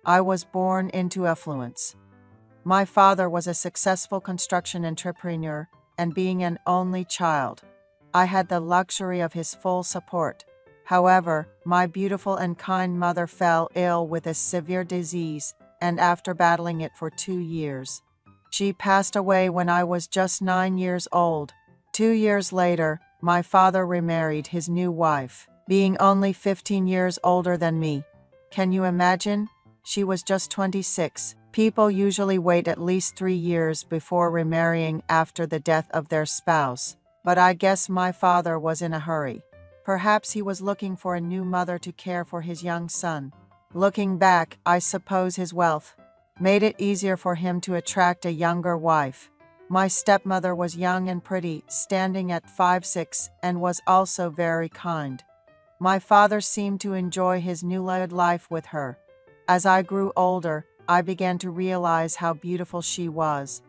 I was born into affluence. My father was a successful construction entrepreneur, and being an only child, I had the luxury of his full support. However, my beautiful and kind mother fell ill with a severe disease, and after battling it for 2 years, she passed away when I was just 9 years old. 2 years later, my father remarried his new wife, being only 15 years older than me. Can you imagine? She was just 26. People usually wait at least 3 years before remarrying after the death of their spouse, but I guess my father was in a hurry. Perhaps he was looking for a new mother to care for his young son. Looking back, I suppose his wealth made it easier for him to attract a younger wife. My stepmother was young and pretty, standing at 5'6", and was also very kind. My father seemed to enjoy his newlywed life with her. As I grew older, I began to realize how beautiful she was,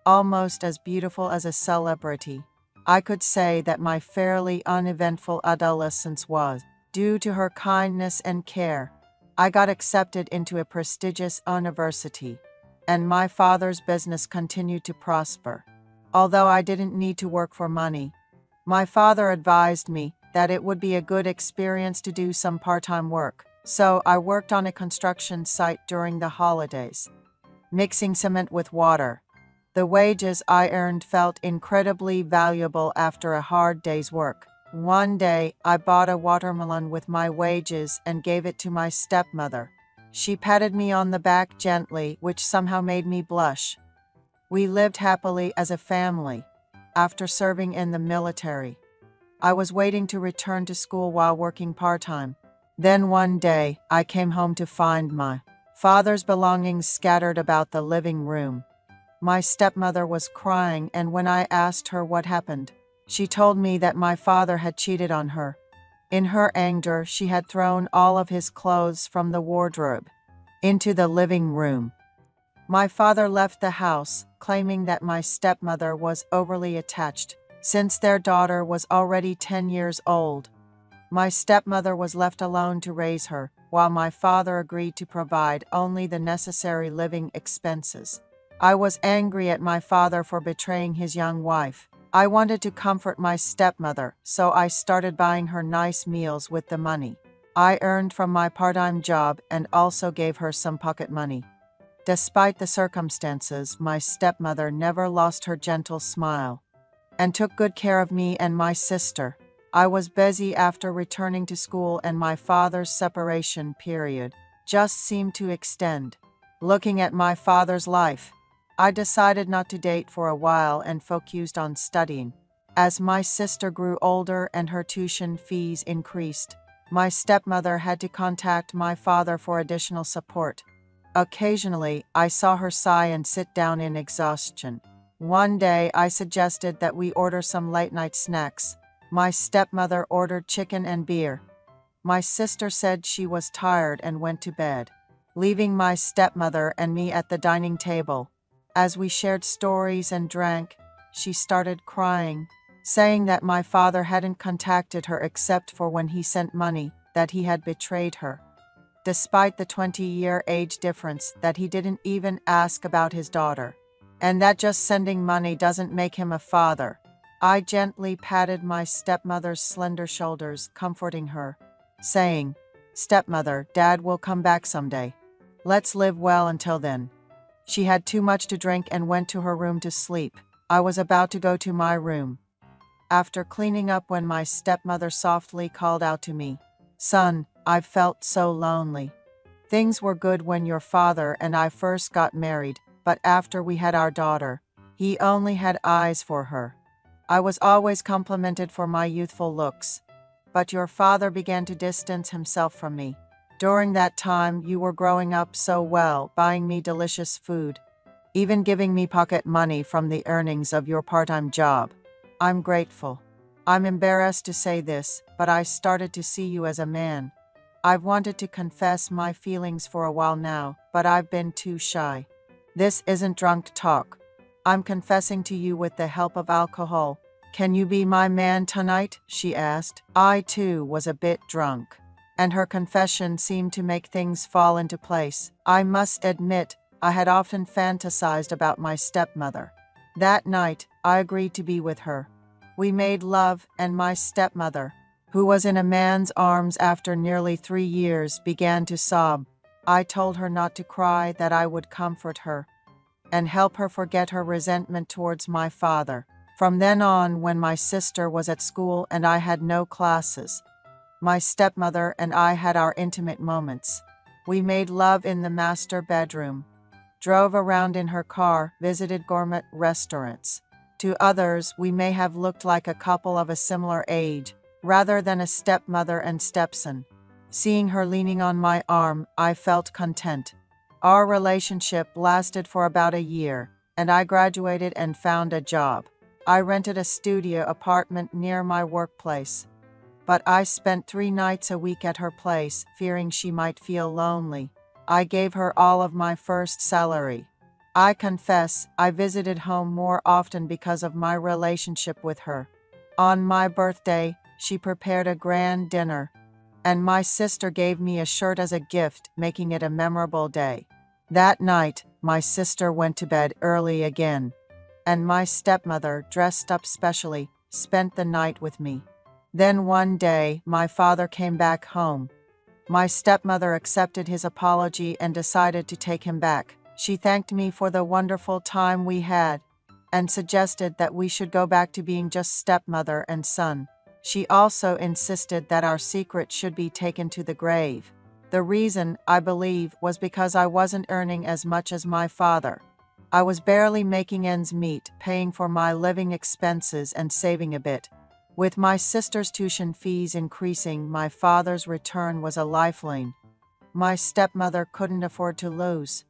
almost as beautiful as a celebrity. I could say that my fairly uneventful adolescence was due to her kindness and care. I got accepted into a prestigious university, and my father's business continued to prosper. Although I didn't need to work for money, my father advised me that it would be a good experience to do some part-time work. So I worked on a construction site during the holidays, mixing cement with water. The wages I earned felt incredibly valuable after a hard day's work. One day, I bought a watermelon with my wages and gave it to my stepmother. She patted me on the back gently, which somehow made me blush. We lived happily as a family. After serving in the military, I was waiting to return to school while working part-time. Then one day, I came home to find my father's belongings scattered about the living room. My stepmother was crying, and when I asked her what happened, she told me that my father had cheated on her. In her anger, she had thrown all of his clothes from the wardrobe into the living room. My father left the house, claiming that my stepmother was overly attached, since their daughter was already 10 years old. My stepmother was left alone to raise her, while my father agreed to provide only the necessary living expenses. I was angry at my father for betraying his young wife. I wanted to comfort my stepmother, so I started buying her nice meals with the money I earned from my part-time job, and also gave her some pocket money. Despite the circumstances, my stepmother never lost her gentle smile and took good care of me and my sister. I was busy after returning to school, and my father's separation period just seemed to extend. Looking at my father's life, I decided not to date for a while and focused on studying. As my sister grew older and her tuition fees increased, my stepmother had to contact my father for additional support. Occasionally, I saw her sigh and sit down in exhaustion. One day, I suggested that we order some late-night snacks. My stepmother ordered chicken and beer. My sister said she was tired and went to bed, leaving my stepmother and me at the dining table. As we shared stories and drank, she started crying, saying that my father hadn't contacted her except for when he sent money, that he had betrayed her. Despite the 20-year age difference, that he didn't even ask about his daughter, and that just sending money doesn't make him a father. I gently patted my stepmother's slender shoulders, comforting her, saying, "Stepmother, Dad will come back someday. Let's live well until then." She had too much to drink and went to her room to sleep. I was about to go to my room after cleaning up when my stepmother softly called out to me, "Son, I've felt so lonely. Things were good when your father and I first got married, but after we had our daughter, he only had eyes for her. I was always complimented for my youthful looks, but your father began to distance himself from me. During that time, you were growing up so well, buying me delicious food, even giving me pocket money from the earnings of your part-time job. I'm grateful. I'm embarrassed to say this, but I started to see you as a man. I've wanted to confess my feelings for a while now, but I've been too shy. This isn't drunk talk. I'm confessing to you with the help of alcohol. Can you be my man tonight?" she asked. I too was a bit drunk, and her confession seemed to make things fall into place. I must admit, I had often fantasized about my stepmother. That night, I agreed to be with her. We made love, and my stepmother, who was in a man's arms after nearly 3 years, began to sob. I told her not to cry, that I would comfort her and help her forget her resentment towards my father. From then on, when my sister was at school and I had no classes, my stepmother and I had our intimate moments. We made love in the master bedroom, drove around in her car, visited gourmet restaurants. To others, we may have looked like a couple of a similar age, rather than a stepmother and stepson. Seeing her leaning on my arm, I felt content. Our relationship lasted for about a year, and I graduated and found a job. I rented a studio apartment near my workplace, but I spent 3 nights a week at her place, fearing she might feel lonely. I gave her all of my first salary. I confess, I visited home more often because of my relationship with her. On my birthday, she prepared a grand dinner, and my sister gave me a shirt as a gift, making it a memorable day. That night, my sister went to bed early again, and my stepmother, dressed up specially, spent the night with me. Then one day, my father came back home. My stepmother accepted his apology and decided to take him back. She thanked me for the wonderful time we had and suggested that we should go back to being just stepmother and son. She also insisted that our secret should be taken to the grave. The reason, I believe, was because I wasn't earning as much as my father. I was barely making ends meet, paying for my living expenses and saving a bit. With my sister's tuition fees increasing, my father's return was a lifeline my stepmother couldn't afford to lose.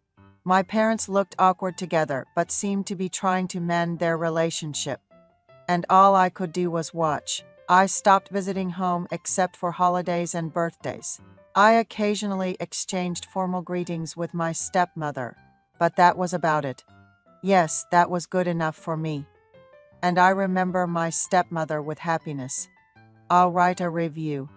My parents looked awkward together, but seemed to be trying to mend their relationship, and all I could do was watch. I stopped visiting home except for holidays and birthdays. I occasionally exchanged formal greetings with my stepmother, but that was about it. Yes, that was good enough for me. And I remember my stepmother with happiness. I'll write a review.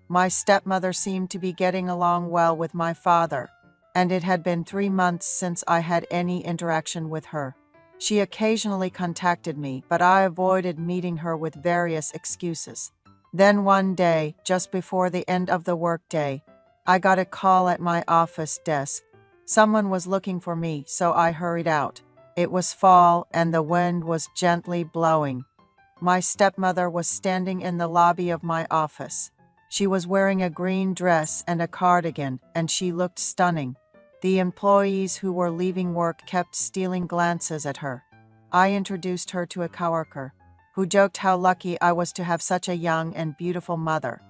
My stepmother seemed to be getting along well with my father, and it had been 3 months since I had any interaction with her. She occasionally contacted me, but I avoided meeting her with various excuses. Then one day, just before the end of the workday, I got a call at my office desk. Someone was looking for me, so I hurried out. It was fall, and the wind was gently blowing. My stepmother was standing in the lobby of my office. She was wearing a green dress and a cardigan, and she looked stunning. The employees who were leaving work kept stealing glances at her. I introduced her to a coworker, who joked how lucky I was to have such a young and beautiful mother.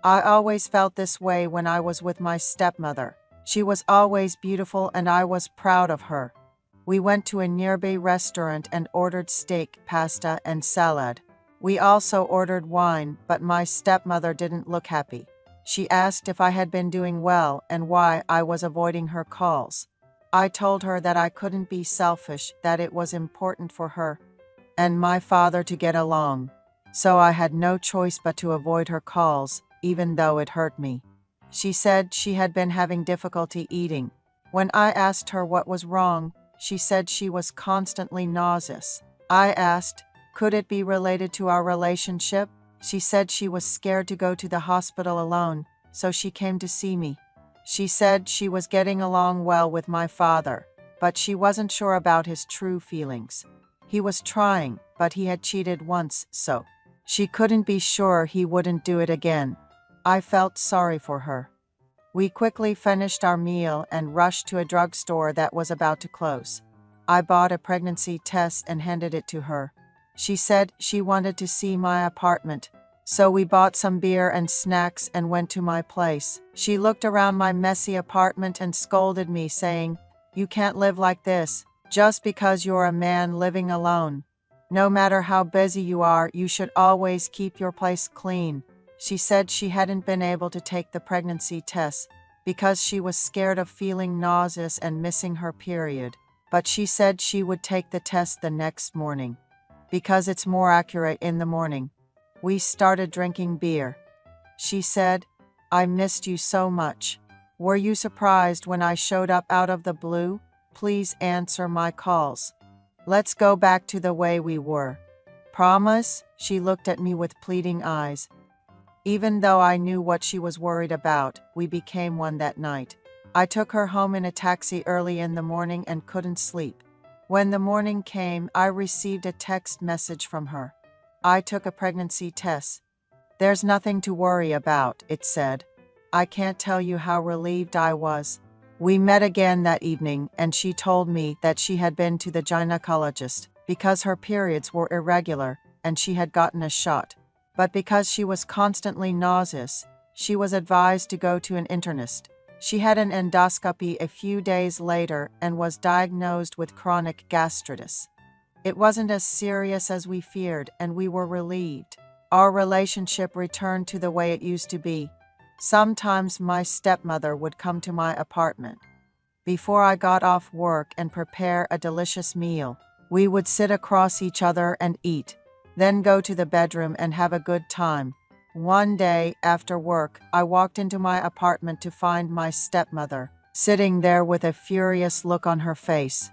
I always felt this way when I was with my stepmother. She was always beautiful, and I was proud of her. We went to a nearby restaurant and ordered steak, pasta, and salad. We also ordered wine, but my stepmother didn't look happy. She asked if I had been doing well and why I was avoiding her calls. I told her that I couldn't be selfish, that it was important for her and my father to get along. So I had no choice but to avoid her calls, even though it hurt me. She said she had been having difficulty eating. When I asked her what was wrong, she said she was constantly nauseous. I asked, could it be related to our relationship? She said she was scared to go to the hospital alone, so she came to see me. She said she was getting along well with my father, but she wasn't sure about his true feelings. He was trying, but he had cheated once, so she couldn't be sure he wouldn't do it again. I felt sorry for her. We quickly finished our meal and rushed to a drugstore that was about to close. I bought a pregnancy test and handed it to her. She said she wanted to see my apartment, so we bought some beer and snacks and went to my place. She looked around my messy apartment and scolded me, saying, "You can't live like this, just because you're a man living alone. No matter how busy you are, you should always keep your place clean." She said she hadn't been able to take the pregnancy test because she was scared of feeling nauseous and missing her period, but she said she would take the test the next morning because it's more accurate in the morning. We started drinking beer. She said, I missed you so much. Were you surprised when I showed up out of the blue? Please answer my calls. Let's go back to the way we were. Promise?" She looked at me with pleading eyes. Even though I knew what she was worried about, we became one that night. I took her home in a taxi early in the morning and couldn't sleep. When the morning came, I received a text message from her. I took a pregnancy test. "There's nothing to worry about," it said. I can't tell you how relieved I was. We met again that evening, and she told me that she had been to the gynecologist because her periods were irregular and she had gotten a shot. But because she was constantly nauseous, she was advised to go to an internist. She had an endoscopy a few days later and was diagnosed with chronic gastritis. It wasn't as serious as we feared, and we were relieved. Our relationship returned to the way it used to be. Sometimes my stepmother would come to my apartment. Before I got off work and prepare a delicious meal, we would sit across each other and eat, then go to the bedroom and have a good time. One day, after work, I walked into my apartment to find my stepmother sitting there with a furious look on her face.